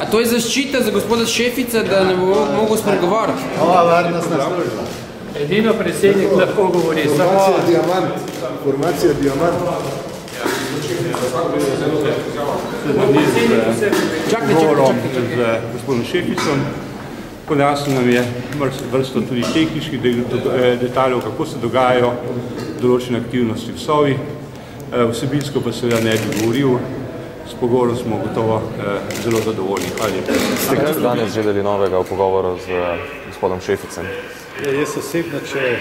A to je zaščita za gospoda Šefica, da ne bo mogel spregovoriti? Varnostna služba. Edino predsednik lahko govori. Formacija Diamant. Govorom z gospodom Šeficom. Pojasnil nam je vrsto tudi tehničkih detaljev, kako se dogajajo določene aktivnosti v Sovi. Vsebinsko pa seveda ne bi govoril. S pogovorom smo gotovo zelo zadovoljni. Ste kaj danes želeli novega v pogovoru z gospodom Šeficem? Jaz osebno, če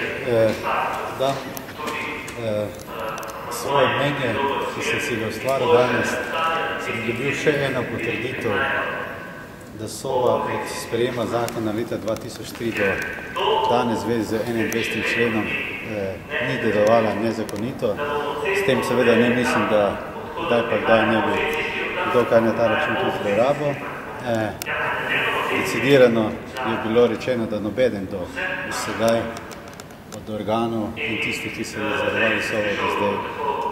dam svoje mnenje, ki sem si ga ustvaril danes, sem dobil še eno potrditev, da Sova od sprejema zakona leta 2003 do danes zvezi z 21. členom ni delovala nezakonito. S tem seveda ne mislim, da kdaj ne bi kdo kaj na ta račun tudi zlorabil. Decidirano je bilo rečeno, da nobeden do sedaj od organov in tistih, ki so nadzorovali Sovo do zdaj,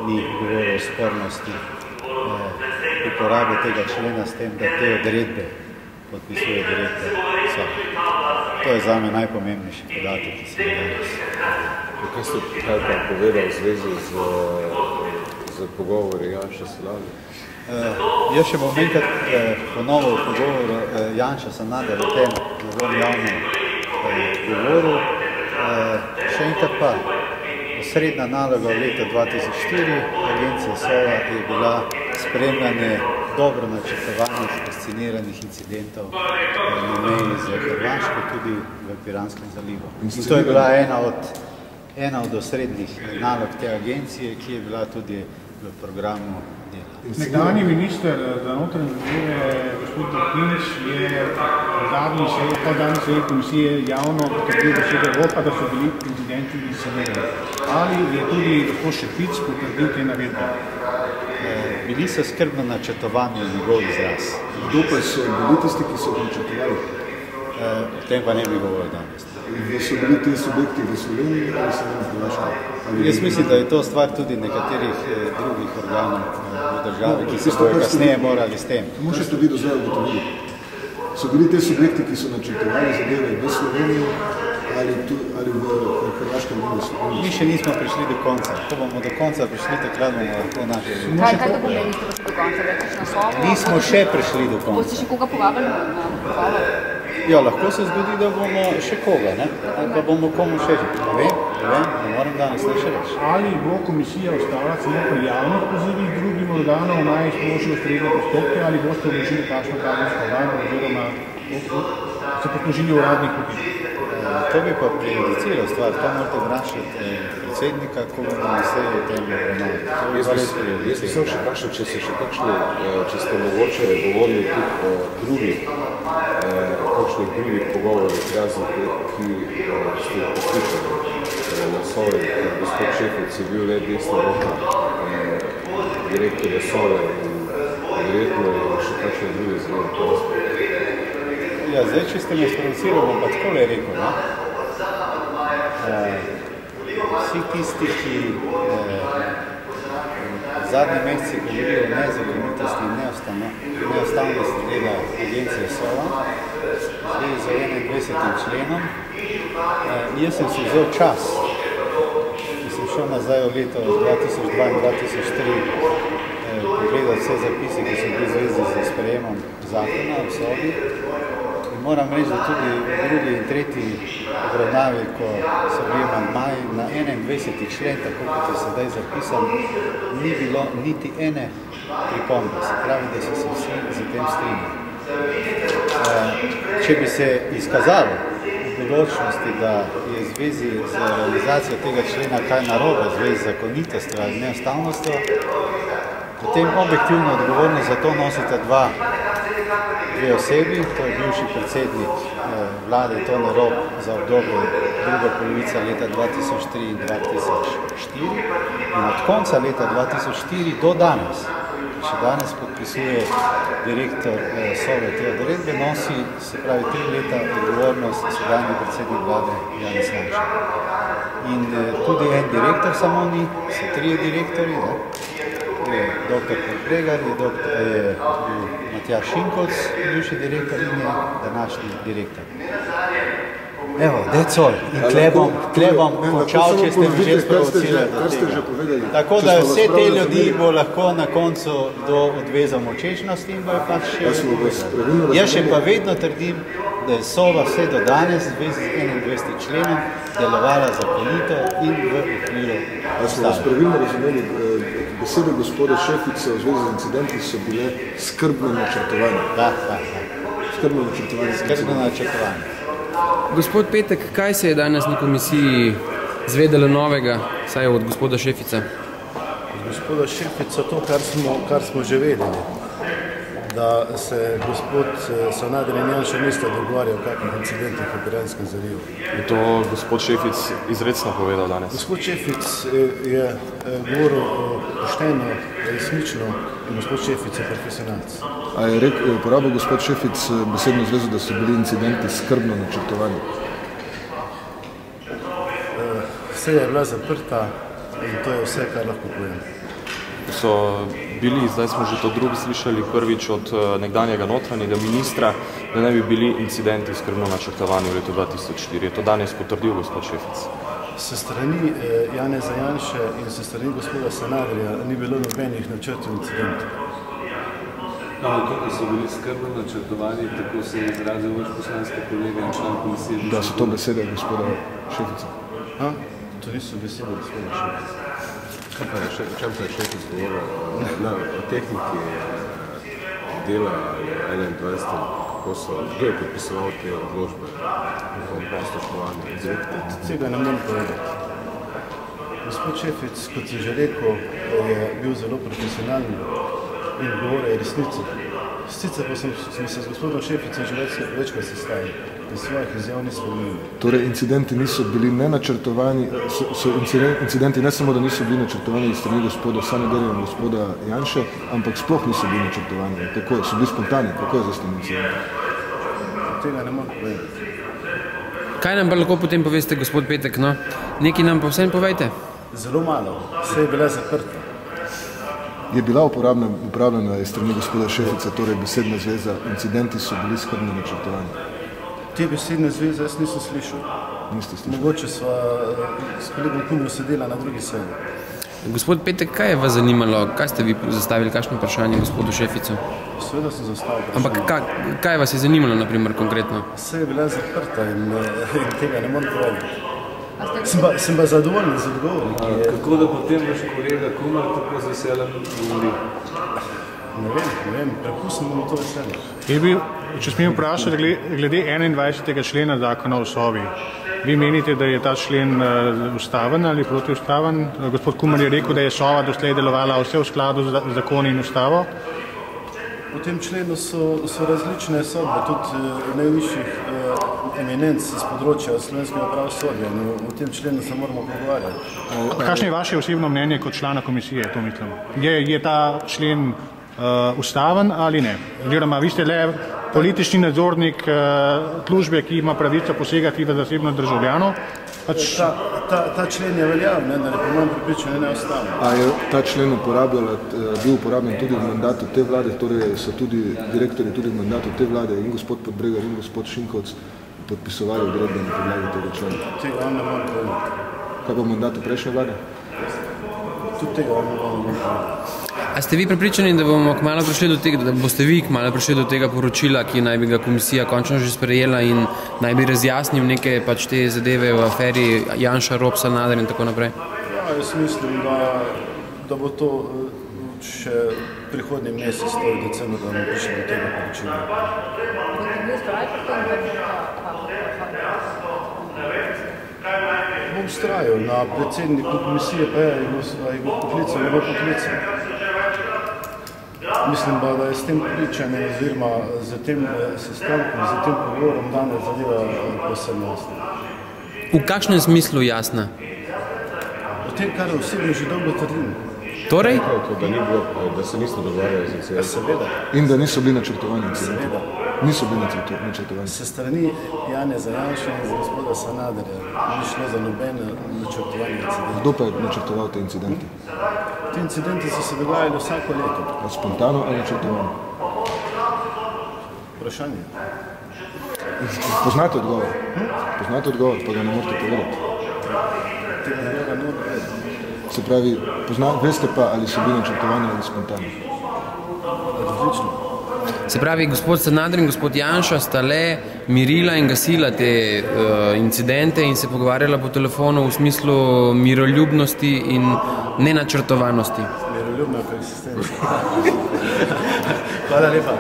ni govoril o spornosti uporabe tega člena s tem, da te odredbe podpisuje direktor Sove. To je zame najpomembnejši podatek, ki se je danes. Kaj ste pa povedal v zvezi z pogovori Janša Sanader? Jaz še bom enkrat ponovil pogovor Janša Sanader o tem zelo javnem govoru. Še enkrat pa, osrednja naloga v leta 2004 agencije Sova je bila spremljanje dobro načrtovanih, insceniranih incidentov na meji z Hrvaško, tudi v Piranskem zalivu. In to je bila ena od osrednjih nalog te agencije, ki je bila tudi v programu dela. Nekdanji minister za notranje zadeve, gospod Bohinč, je zadnji seji komisije javno potrdil, da se Evropa, da so bili incidenti inscenirani. Ali je tudi gospod Šefic potrdil te navedbe? Bili so skrbno načrtovani njegov izraz. Kdo pa so bili tisti, ki so načrtovali? O tem pa ne bi govoril danes. So bili ti subjekti v Sloveniji ali se nam ponašali? Jaz mislim, da je to stvar tudi nekaterih drugih organov v državi, ki se bojo kasneje morali s tem. Samo še ste vi do zdaj ugotovili. So bili te subjekti, ki so načrtovali zadeve v Sloveniji ali v Hrvaškem in v Sloveniji? Mi še nismo prišli do konca. Ko bomo do konca prišli, takrat bomo lahko našli. Kaj to pomeni, ste prišli do konca? Rečeš na Sovo? Nismo še prišli do konca. Boste še koga povabili na pogovor? Ja, lahko se zgodi, da bomo še koga, ne? Ali pa bomo komu še že. Ne vem, ne moram danes ne še reči. Ali bo komisija ostala samo pri javnih pozivih drugim organov naj sprožijo ustrezne postopke ali boste vložili kakšno kazensko ovadbo oziroma se poslužili uradnih poti? To bi pa prejudiciralo stvar, to morate vprašati predsednika, ko bomo na seji o tem obravnavali. Jaz bi sem še vprašal, če ste mogoče govorili tudi o drugih pogovorih, razen ki ste poslušali na Sovi. Gospod Šefic je bil le desna roka direktorja Sove in verjetno je še kakšne druge zelo postoje. Ja, zdaj, če ste me sprovocirali, bom pa takole rekel, ne? Vsi tisti, ki zadnji meseci govorijo o nezakonitosti in neustavnosti dela agencije Sova, zdaj za 21. členom, jaz sem si vzel čas, ki sem šel nazaj v leto 2002 in 2003, pogledal vse zapise, ki so bili v zvezi z sprejemom zakona v Sovi. Moram reči, da tudi v drugi in tretji obravnavi, ko so bili amandmaji na 21. člen, tako kot je sedaj zapisan, ni bilo niti ene pripombe. Se pravi, da so se vsi za tem strinjali. Če bi se izkazalo v bodočnosti, da je v zvezi z realizacijo tega člena kaj narobe, v zvezi z zakonitostjo ali neustavnostjo, potem objektivno odgovornost za to nosite dve osebi, to je bivši predsednik vlade Tone Rop za obdobje druga polovica leta 2003 in 2004 in od konca leta 2004 do danes, še danes podpisuje direktor Sove te odredbe, nosi, se pravi, 3 leta odgovornost sedanji predsednik vlade Janez Janša. In tudi en direktor samo ni, so 3 direktorji, ne? je dr. Podbregar, je Matjaž Šinkovc, bivši direktor in je današnji direktor. Evo, that's all. In tle bom končal, če ste mi že sprovocirali do tega. Tako da vse te ljudi bo lahko na koncu odvezal močečnosti in bojo pač še povedali. Jaz še pa vedno trdim, da je Sova vse do danes v zvezi z 21. členom delovala zakonito in v okviru ustave. A smo vas pravilno razumeli, besede gospoda Šefice v zvezi z incidenti so bile skrbno načrtovane? Da. Skrbno načrtovane. Gospod Petek, kaj se je danes na komisiji zvedelo novega, saj od gospoda Šefica? Od gospoda Šefica to, kar smo že vedeli, da se gospod Sanader in Janša nista dogovarjal o kakih incidentih v Piranskem zalivu. Je to gospod Šefic izrecno povedal danes? Gospod Šefic je govoril pošteno, resnično in gospod Šefic je profesionalc. A je uporabil gospod Šefic besedno zvezo, da so bili incidenti skrbno načrtovani? Vse je bila zaprta in to je vse, kar lahko povem. So bili, zdaj smo že to drugi slišali prvič od nekdanjega notranjega ministra, da ne bi bili incidenti skrbno načrtovani v letu 2004. Je to danes potrdil gospod Šefic? Se strani Janeza Janše in se strani gospoda Sanaderja ni bilo nobenih načrtov incidentov. To, da so bili skrbno načrtovani, tako se je izrazil vaš poslanski kolega in član komisije. Da so to besede gospoda Šefica? To niso besede gospoda Šefica. Kaj pa je, o čem pa je Šefic govoril? O tehniki dela 21. Kdo je podpisoval te odložbe? Tega ne morem povedati. Gospod Šefic, kot si že rekel, je bil zelo profesionalni in govoril resnico. Sicer pa smo se z gospodom Šeficem že večkrat sestavili in svojih izjav nismo imeli. Torej, incidenti niso bili nenačrtovani, incidenti ne samo, da niso bili načrtovani iz strani gospoda Sanaderja in gospoda Janše, ampak sploh niso bili načrtovani. Tako so bili spontani. Kako je za s tem incidenti? Tega ne morem povedati. Kaj nam pa lahko potem poveste, gospod Petek, no? Nekaj nam pa vsem povejte. Zelo malo. Vse je bila zaprta. Je bila uporabljena iz strani gospoda Šefica, torej besedna zveza, incidenti so bili skrbno načrtovani? Te besedne zveze jaz nisem slišal. Niste slišali? Mogoče sva s kolegom Kumrom sedela na drugi seji. Gospod Petek, kaj je vas zanimalo? Kaj ste vi zastavili, kakšno vprašanje gospodu Šeficu? Seveda sem zastavil vprašanje. Ampak kaj vas je zanimalo, na primer, konkretno? Vse je bila zaprta in tega ne morem povedati. Sem pa zadovoljen z odgovorom. Kako da potem vaš kolega Kumar tako z veseljem govori? Ne vem, prepustim mu to Je veselje. če smem vprašati, glede 21. člena zakona o Sovi, vi menite, da je ta člen ustaven ali protiustaven? Gospod Kumar je rekel, da je Sova doslej delovala vse v skladu z zakoni in ustavo. V tem členu so različne sodbe, tudi najvišjih eminenc z področja slovenskega pravosodja. V tem členu se moramo pogovarjati. Kakšno je vaše osebno mnenje kot člana komisije, to mislim? Je ta člen ustaven ali ne? Oziroma, vi ste le politični nadzornik službe, ki ima pravico posegati v zasebnost državljanov. Ta člen je veljav, da je po mojem prepričanju neustaven. A je ta člen bil uporabljen tudi v mandatu te vlade, torej so tudi direktorji tudi v mandatu te vlade in gospod Podbregar in gospod Šinkovc podpisovali odredbe na podlagi tega člena? Tega ne morem povedati. Kaj pa v mandatu prejšnje vlade? Tudi tega ne morem povedati. A ste vi prepričani, da bomo kmalu prišli do tega, da boste vi kmalu prišli do tega poročila, ki naj bi ga komisija končno že sprejela in naj bi razjasnil neke pač te zadeve v aferi Janša, Rop, Sanader in tako naprej? Ja, jaz mislim, da bo to še prihodnji mesec, to je decembr, da bomo prišli do tega poročila. Bom vztrajal na predsedniku komisije, pa je, jih bo poklical, ne bo poklical. Mislim pa, da je s tem pričanjem oziroma z tem sestankom, z tem pogovorom danes zadeva povsem jasna. V kakšnem smislu jasna? O tem, kar osebno že dolgo trdim. Torej? Da se niso dogovarjali z incidenti. Seveda. In da niso bili načrtovani incidenti. Seveda. Niso bili načrtovani. Se strani Janeza Janše in za gospoda Sanaderja ni šlo za nobene načrtovanje incidenti. Kdo pa je načrtoval te incidente? Te incidenti so se dogajali vsako leto. Spontano ali načrtovano? Vprašanje. Poznate odgovor? Poznate odgovor, pa ga ne morate povedati. Tega ne morate vedeti. Se pravi, veste pa, ali so bili načrtovani ali spontani? Različno. Se pravi, gospod Sanader in gospod Janša sta le mirila in gasila te incidente in se pogovarjala po telefonu v smislu miroljubnosti in nenačrtovanosti. Miroljubna koeksistenca. Hvala lepa.